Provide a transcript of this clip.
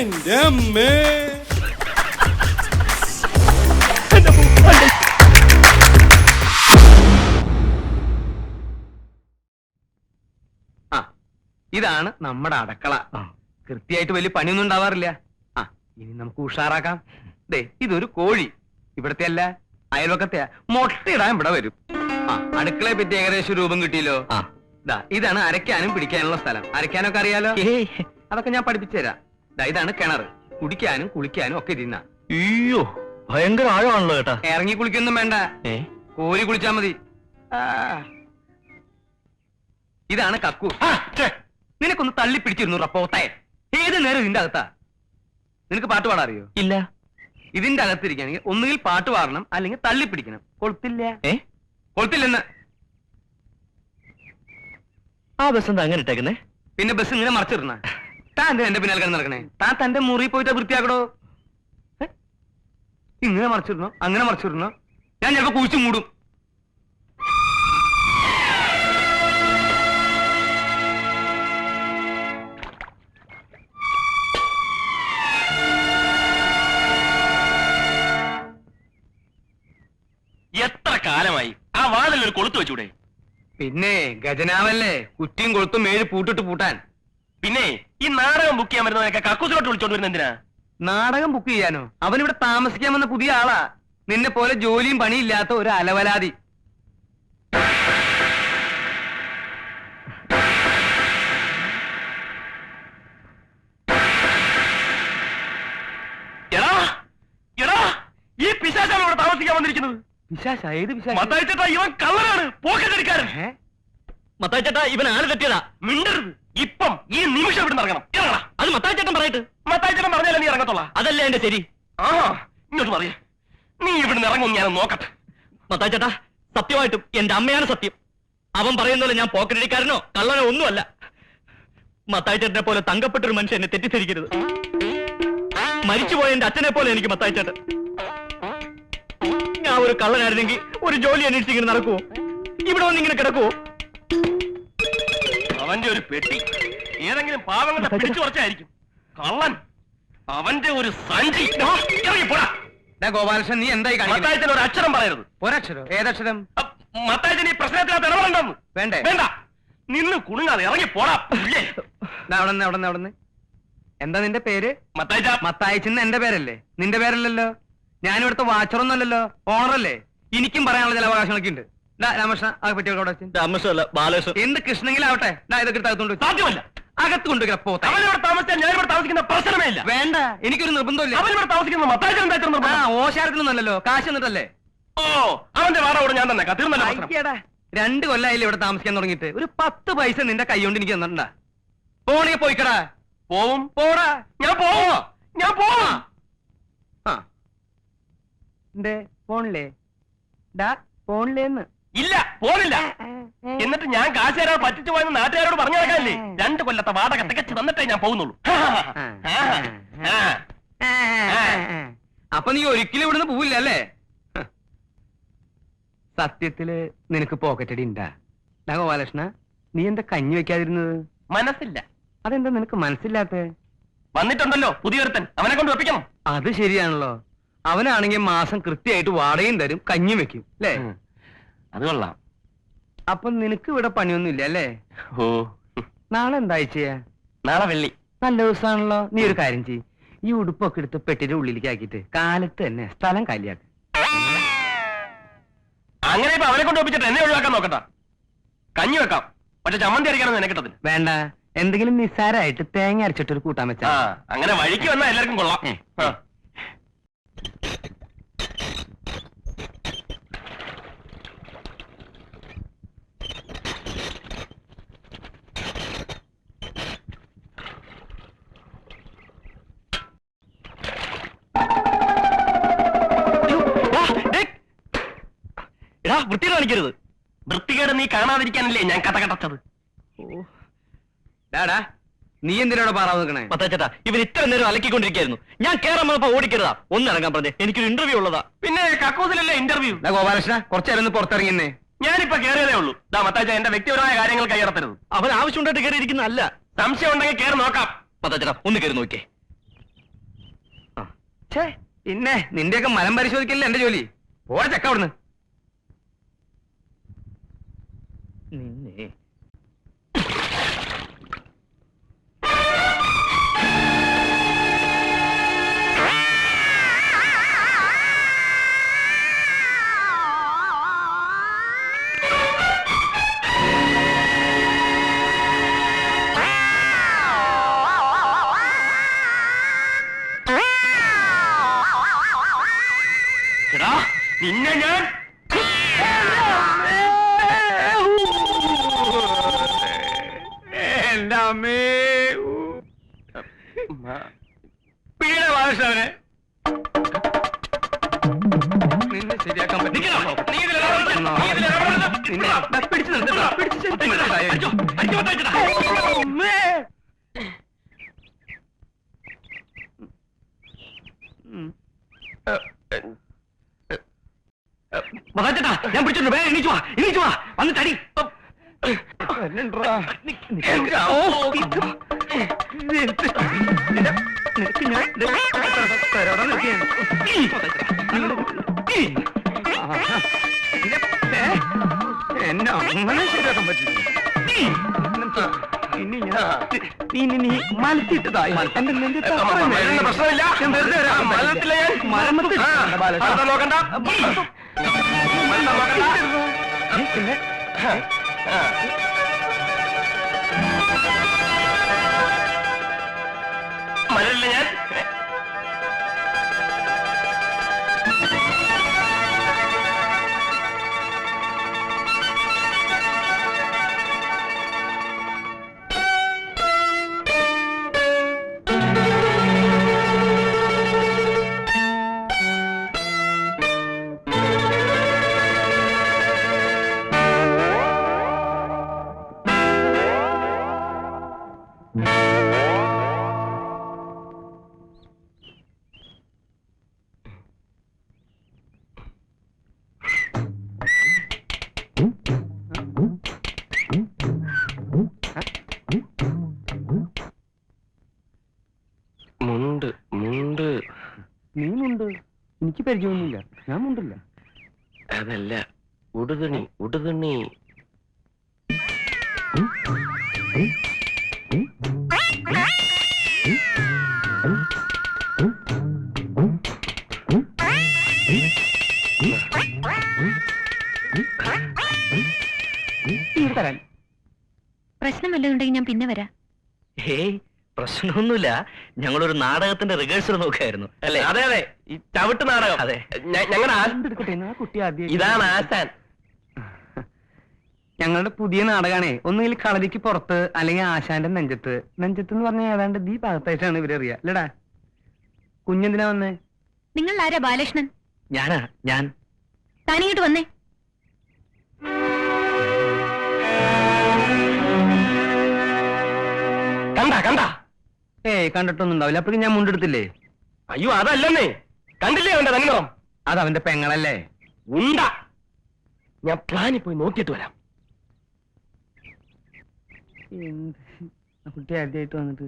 എന്റെ അമ്മേ. ഇതാണ് നമ്മുടെ അടുക്കള. കൃത്യമായിട്ട് വലിയ പണിയൊന്നും ഉണ്ടാവാറില്ല. ഇനി നമുക്ക് ഉഷാറാക്കാം. ദേ ഇതൊരു കോഴി. ഇവിടത്തെ അല്ല, അയൽവക്കത്തെയാ. മുട്ടയിടാൻ ഇവിടെ വരും. അടുക്കളയെ പറ്റി ഏകദേശം രൂപം കിട്ടിയല്ലോ. ഇതാണ് അരയ്ക്കാനും പിടിക്കാനുള്ള സ്ഥലം. അരയ്ക്കാനൊക്കെ അറിയാലോ? അതൊക്കെ ഞാൻ പഠിപ്പിച്ചു തരാം. ഇതാണ് കിണർ. കുടിക്കാനും കുളിക്കാനും ഒക്കെ ഇരുന്ന. അയ്യോ, ഭയങ്കര ആഴമാണല്ലോ ചേട്ടാ. ഇറങ്ങി കുളിക്കൊന്നും വേണ്ട, കോരി കുളിച്ചാ മതി. ഇതാണ് കക്കു. നിനക്കൊന്ന് തള്ളി പിടിച്ചിരുന്നു റപ്പോത്തെ. ഏത് നേരം ഇതിന്റെ അകത്താ. നിനക്ക് പാട്ട് പാടാൻ അറിയോ? ഇല്ല. ഇതിന്റെ അകത്തിരിക്കുകയാണെങ്കിൽ ഒന്നുകിൽ പാട്ട് പാടണം, അല്ലെങ്കിൽ തള്ളി പിടിക്കണം. കൊളുത്തില്ല. കൊളുത്തില്ലെന്ന്. ആ ബസ് എന്താ അങ്ങനെ ഇട്ടേക്കുന്നേ? പിന്നെ ബസ് ഇങ്ങനെ മറച്ചിടണ. താൻ എന്റെ പിന്നാലെ നടക്കണേ. താൻ തന്റെ മുറി പോയിട്ട് വൃത്തിയാക്കടോ. ഇങ്ങനെ മറച്ചിടണോ അങ്ങനെ മറച്ചിടണോ? ഞാൻ ചിലപ്പോ കുഴിച്ചു മൂടും. എത്ര കാലമായി ആ വാതിൽ ഒരു കൊളുത്ത് വെച്ചൂടെ? പിന്നെ ഗജനാവല്ലേ, കുറ്റിയും കൊളുത്തും മേല് പൂട്ടിട്ട് പൂട്ടാൻ. പിന്നെ ഈ നാടകം ബുക്ക് ചെയ്യാൻ വരുന്നവരൊക്കെ കക്കൂസിലോട്ട് വിളിച്ചോണ്ട് വരുന്ന എന്തിനാ? നാടകം ബുക്ക് ചെയ്യാനോ? അവനിവിടെ താമസിക്കാൻ വന്ന പുതിയ ആളാ. നിന്നെ പോലെ ജോലിയും പണിയില്ലാത്ത ഒരു അലവലാതി. ഈ പിശാചാണ് ഇവിടെ താമസിക്കാൻ വന്നിരിക്കുന്നത്. പിശാചാ? ഏത് പിശാച്? മത്തായി ചേട്ടാ, ഇവൻ കള്ളനാണ്, പോക്കറ്റടിക്കാരൻ. മത്തായി ചേട്ടാ, ഇവൻ ആള് തെറ്റിയതാ. മിണ്ടരുത്. ഇപ്പം ഈ നിമിഷം ഇവിടെ ഇറങ്ങണം. ഇറങ്ങണം. അത് മത്തായി ചേട്ടൻ പറയട്ടെ. മത്തായി ചേട്ടൻ പറഞ്ഞാലേ നീ ഇറങ്ങത്തോളാം. അതല്ലേ എന്റെ ശരി. ഇങ്ങോട്ട് പറയേ. നീ ഇവിടുന്ന് ഇറങ്ങും, ഞാൻ നോക്കട്ടെ. മത്തായി ചേട്ടാ, സത്യമായിട്ടും എന്റെ അമ്മയാണ് സത്യം. അവൻ പറയുന്നത് ഞാൻ പോക്കറ്റടിക്കാരനോ കള്ളനോ ഒന്നുമല്ല. മത്തായി ചേട്ടനെ പോലെ തങ്കപ്പെട്ടൊരു മനുഷ്യൻ എന്നെ തെറ്റിദ്ധരിക്കരുത്. മരിച്ചുപോയ എന്റെ അച്ഛനെ പോലെ എനിക്ക് മത്തായി ചേട്ടൻ. ഞാൻ ഒരു കള്ളനായിരുന്നെങ്കിൽ ഒരു ജോലി അന്വേഷിച്ച് ഇങ്ങനെ നടക്കുവോ? ഇവിടെ വന്ന് ഇങ്ങനെ കിടക്കുവോ? അവന്റെ ഒരു പെട്ടി ഏതെങ്കിലും പാവങ്ങളുടെ പിടിച്ചു കുറച്ചായിരിക്കും. കള്ളൻ. അവന്റെ ഒരു സഞ്ചി. ഗോപാലകൃഷ്ണൻ, നീ എന്തായി മത്തായിച്ചൻ ഒരു അക്ഷരം പറയരുത്. ഒരക്ഷരം? ഏതക്ഷരം? മത്തായിച്ചൻ ഈ പ്രശ്നത്തിനകത്ത് ഇടപെടണ്ടെന്ന്. വേണ്ടേ? വേണ്ട. നിന്ന് കുണുങ്ങാതെ ഇറങ്ങി പോടാ. അവിടെ എന്താ നിന്റെ പേര്? മത്തായിച്ച. മത്തായിച്ചെന്ന് എന്റെ പേരല്ലേ? നിന്റെ പേരല്ലല്ലോ. ഞാനിവിടുത്തെ വാച്ചറൊന്നുമല്ലല്ലോ, ഓണറല്ലേ. എനിക്കും പറയാനുള്ള ചില അവകാശങ്ങളൊക്കെ ഉണ്ട്. രാമകൃഷ്ണ, അത് പറ്റിയ രാമകൃഷ്ണല്ല, ബാലകൃഷ്ണൻ. എന്ത് കൃഷ്ണങ്കിലും ആവട്ടെ. ഇതൊക്കെ അകത്തുകൊണ്ട് സാധ്യമല്ല. അകത്ത് കൊണ്ടുവരാ. പോത്ത അവനിവിടെ താമസിച്ചാൽ ഞാൻ ഇവിടെ താമസിക്കുന്ന പ്രശ്നമേ ഇല്ല. വേണ്ട, എനിക്കൊരു നിർബന്ധമില്ല. അവനിവിടെ താമസിക്കുന്ന മത്തായിച്ചൻ ഓശാരത്തിനൊന്നല്ലോ, കാശ് എന്നിട്ടല്ലേ. ഓ, അവന്റെ വാടക ഞാൻ തന്നെ തീർന്നല്ലോ. 2 കൊല്ലായില്ലേ ഇവിടെ താമസിക്കാൻ തുടങ്ങിയിട്ട്. ഒരു 10 പൈസ നിന്റെ കൈ കൊണ്ട് എനിക്ക് തന്നിട്ടുണ്ടാ? പോണേ പോയിക്കടാ. പോവും. പോടാ. ഞാൻ പോവോ? ഞാൻ പോവാ. പോണില്ലേ? പോണില്ലേന്ന്. ഇല്ല, പോണില്ല. എന്നിട്ട് ഞാൻ കാശ് തരാൻ പറ്റിച്ചു പോയെന്ന് നാട്ടുകാരോട് പറഞ്ഞു നടക്കാനല്ലേ? 2 കൊല്ലത്തെ വാടക തികച്ചു തന്നിട്ടേ ഞാൻ പോകുന്നുള്ളൂ. അപ്പൊ നീ ഒരിക്കലും ഇവിടുന്ന് പോവില്ല അല്ലേ? സത്യത്തില് നിനക്ക് പോക്കറ്റടി ഉണ്ടാ? ഗോപാലകൃഷ്ണ, നീ എന്താ കഞ്ഞി വെക്കാതിരുന്നത്? മനസ്സില്ല. അതെന്താ നിനക്ക് മനസ്സില്ലാത്ത? വന്നിട്ടുണ്ടല്ലോ പുതിയൊരുത്തൻ, അവനെ കൊണ്ട് വെപ്പിക്കണം. അത് ശരിയാണല്ലോ. അവനാണെങ്കിൽ മാസം കൃത്യമായിട്ട് വാടകയും തരും, കഞ്ഞി വെക്കും അല്ലേ? അത് കൊള്ളാം. അപ്പൊ നിനക്ക് ഇവിടെ പണിയൊന്നും ഇല്ല അല്ലേ? ഓ, നാളെ എന്താഴ്ചയാ? നാളെ വെള്ളി. നല്ല ദിവസമാണല്ലോ. നീ ഒരു കാര്യം ചെയ്യ്, ഈ ഉടുപ്പൊക്കെ എടുത്ത് പെട്ടിന്റെ ഉള്ളിലേക്ക് ആക്കിയിട്ട് കാലത്ത് തന്നെ സ്ഥലം കാലിയാക്ക്. അങ്ങനെ ഇപ്പൊ അവനെ കൊണ്ട് ഒപ്പിച്ചിട്ട് എന്നെ ഒഴിവാക്കാൻ നോക്കണ്ട. കഞ്ഞി വെക്കാം, പക്ഷെ ചമ്മന്തി അരയ്ക്കാനൊന്നും എന്നെ കിട്ടത്തില്ല. വേണ്ട, എന്തെങ്കിലും നിസ്സാരമായിട്ട് തേങ്ങ അരച്ചിട്ടൊരു കൂട്ടാൻ വെച്ചാ. അങ്ങനെ വഴിക്ക് വന്നാൽ എല്ലാവർക്കും കൊള്ളാം. വൃത്തി കാണിക്കരുത്. വൃത്തികേട് നീ കാണാതിരിക്കാനല്ലേ ഞാൻ കഥ കടച്ചത്. നീ എന്തിനാണ് പാറാവ് നിൽക്കണേ? മത്തായിച്ചേട്ടാ, ഇവർ ഇത്ര നേരം അലക്കിക്കൊണ്ടിരിക്കായിരുന്നു. ഞാൻ കേറാൻ വന്നപ്പോ ഓടിക്കരുതാ. ഒന്നിറങ്ങാൻ പറഞ്ഞേ, എനിക്കൊരു ഇന്റർവ്യൂ ഉള്ളതാ. പിന്നെ കക്കൂസിലല്ലേ ഇന്റർവ്യൂ? ഗോപാലകൃഷ്ണ, കുറച്ചേരം പുറത്തിറങ്ങിന്നേ. ഞാനിപ്പോ കയറിയതേ ഉള്ളൂ. മത്തായിച്ച എന്റെ വ്യക്തിപരമായ കാര്യങ്ങൾ കൈയടത്തരുത്. അവൻ ആവശ്യമുണ്ടായിട്ട് കയറിയിരിക്കുന്നതല്ല. സംശയം ഉണ്ടെങ്കിൽ കയറി നോക്കാം. മത്തായിച്ചേട്ടാ, ഒന്ന് കയറി നോക്കിയേ. ഛേ, പിന്നെ നിന്റെയൊക്കെ മനം പരിശോധിക്കല്ലേ എന്റെ ജോലി. പോടാ ചക്ക അവിടുന്ന്. നിന്നെ നിന്നെ ഞാൻ എന്റെ അമ്മേ പീഡ ബാലകൃഷ്ണനെ നിന്നെ ശരിയാക്കാൻ പറ്റില്ല. പിടിച്ചു നിർത്തട്ടോ, പിടിച്ചു മതാച്ചേട്ടാ, ഞാൻ പിടിച്ചിട്ടുണ്ട്. വേഗം എണീച്ചു വാ വന്ന് തടി. എന്നെ അങ്ങനെ ശരിയാക്കാൻ പറ്റില്ല. ഇനി നീ മലത്തിട്ടതായി എന്റെ പ്രശ്നമില്ല. നോക്കണ്ട. പിന്നെ മലല്ല ഞാൻ. നീ മുണ്ട്. എനിക്ക് പരിചയമൊന്നുമില്ല, ഞാൻ മുണ്ടില്ല. അതല്ല, ഉടുതുണി. തരാൻ പ്രശ്നം വല്ലതുണ്ടെങ്കിൽ ഞാൻ പിന്നെ വരാം. ഹേയ്, പ്രശ്നമൊന്നുമില്ല. ഞങ്ങളൊരു നാടകത്തിന്റെ റിഹേഴ്സൽ നോക്കായിരുന്നു. അല്ലേ? അതെ, ഈ ചവിട്ട് നാടകം. അതെ, ഞങ്ങളുടെ കുട്ടി ആദ്യം ഇതാണ് ആശാൻ. ഞങ്ങളുടെ പുതിയ നാടകമാണേ. ഒന്നുകിൽ കളരിക്ക് പുറത്ത്, അല്ലെങ്കിൽ ആശാന്റെ നെഞ്ചത്ത്. നെഞ്ചത്ത് എന്ന് പറഞ്ഞാൽ ഏതാണ്ട് ഈ ഭാഗത്തായിട്ടാണ് ഇവരറിയാ. അല്ലടാ, കുഞ്ഞെന്തിനാ വന്നേ? നിങ്ങൾ ആരാ ബാലകൃഷ്ണൻ? ഞാൻ താനിങ്ങോട്ട് വന്നേ. കണ്ട ഏയ്, കണ്ടിട്ടൊന്നും ഉണ്ടാവില്ല. അപ്പോഴും ഞാൻ മുണ്ടെടുത്തില്ലേ? അയ്യോ, അതല്ലെന്നേ. കണ്ടില്ലേ അവന്റെ തന്നിറം? അത് അവന്റെ പെങ്ങളല്ലേ. ഉണ്ട. ഞാൻ പ്ലാനിൽ പോയി നോക്കിയിട്ട് വരാം. കുട്ടി ആദ്യമായിട്ട് വന്നിട്ട്